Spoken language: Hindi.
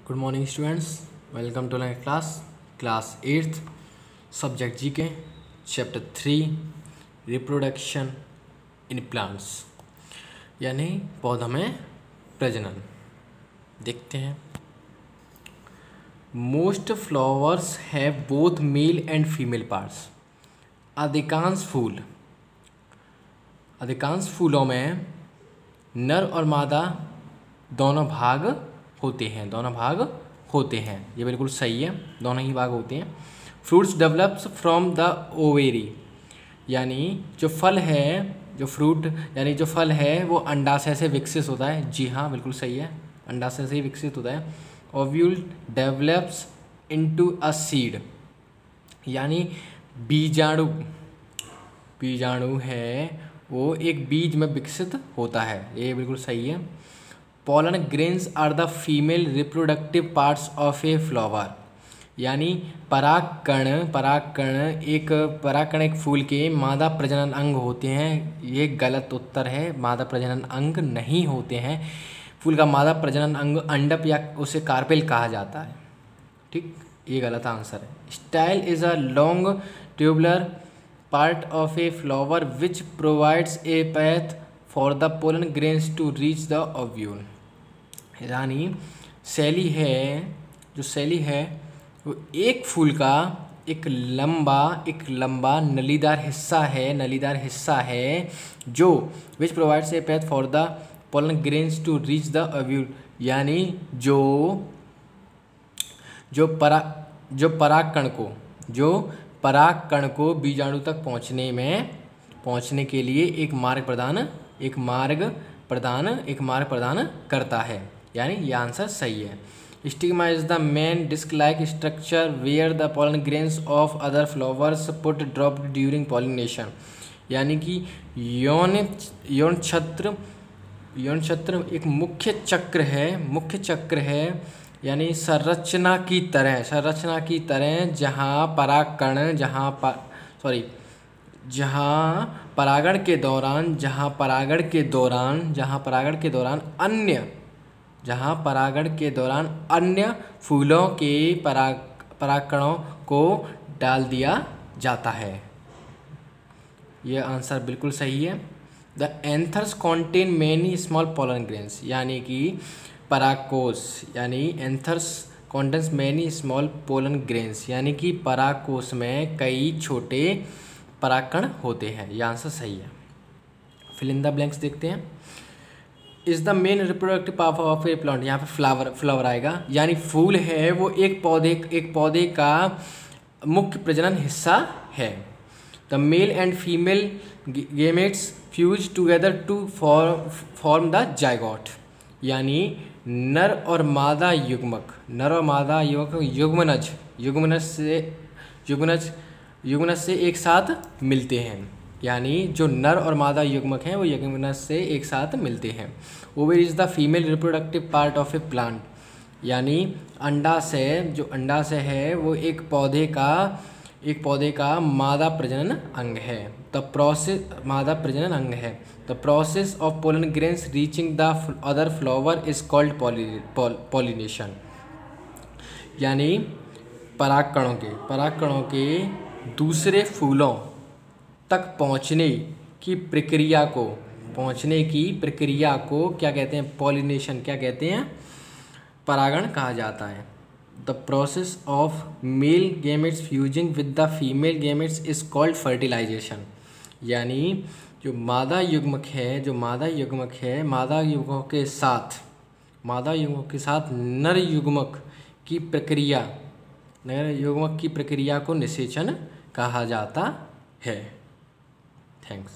Good morning students, welcome to my class 8th subject GK chapter 3 reproduction in plants यानी पौधों में प्रजनन। देखते हैं। Most flowers have both male and female parts. अधिकांश फूलों में नर और मादा दोनों भाग होते हैं। ये बिल्कुल सही है, दोनों ही भाग होते हैं। Fruits develops from the ovary, यानी जो फल है वो अंडाशय से विकसित होता है। जी हाँ, बिल्कुल सही है, अंडाशय से ही विकसित होता है। Ovule develops into a seed, यानी बीजाणु है वो एक बीज में विकसित होता है। ये बिल्कुल सही है। Pollen grains are the female reproductive parts of a flower, यानी परागकण एक फूल के मादा प्रजनन अंग होते हैं। ये गलत उत्तर है, मादा प्रजनन अंग नहीं होते हैं। फूल का मादा प्रजनन अंग अंडप या उसे कार्पेल कहा जाता है। ठीक, ये गलत आंसर है। Style is a long tubular part of a flower which provides a path for the pollen grains to reach the ovule, यानी शैली है वो एक फूल का एक लंबा नलीदार हिस्सा है जो which provides a path for the pollen grains to reach the ovule, यानी जो परागकण को बीजाणु तक पहुंचने के लिए एक मार्ग प्रदान करता है। यानी ये आंसर सही है। Stigma is the main disc like structure where the pollen grains of other flowers put dropped during pollination, यानी कि यौन छत्र एक मुख्य चक्र है, यानी संरचना की तरह जहाँ परागण के दौरान अन्य फूलों के परागकणों को डाल दिया जाता है। यह आंसर बिल्कुल सही है। The anthers contain many small pollen grains, यानी कि anthers contains many small pollen grains, यानी कि परागकोश में कई छोटे परागकण होते हैं। यह आंसर सही है। फिल इन द ब्लैंक्स देखते हैं। Is the main reproductive part of A plant, यहाँ पे फ्लावर आएगा, यानी फूल है वो एक पौधे का मुख्य प्रजनन हिस्सा है। The male and female gametes fuse together to form the zygote, यानी नर और मादा युग्मनज से एक साथ मिलते हैं, यानी जो नर और मादा युग्मक हैं वो युग्मनज से एक साथ मिलते हैं। Over is the female reproductive part of A plant, यानी अंडाशय है वो एक पौधे का मादा प्रजनन अंग है। The process of pollen grains reaching the other flower is called pollination, यानी परागकणों के दूसरे फूलों तक पहुंचने की प्रक्रिया को क्या कहते हैं? पॉलिनेशन, क्या कहते हैं? परागण कहा जाता है। The process of male gametes fusing with the female gametes is called fertilisation, यानी जो मादा युग्मक है मादा युग्मक के साथ नर युग्मक की प्रक्रिया को निषेचन कहा जाता है। थैंक्स।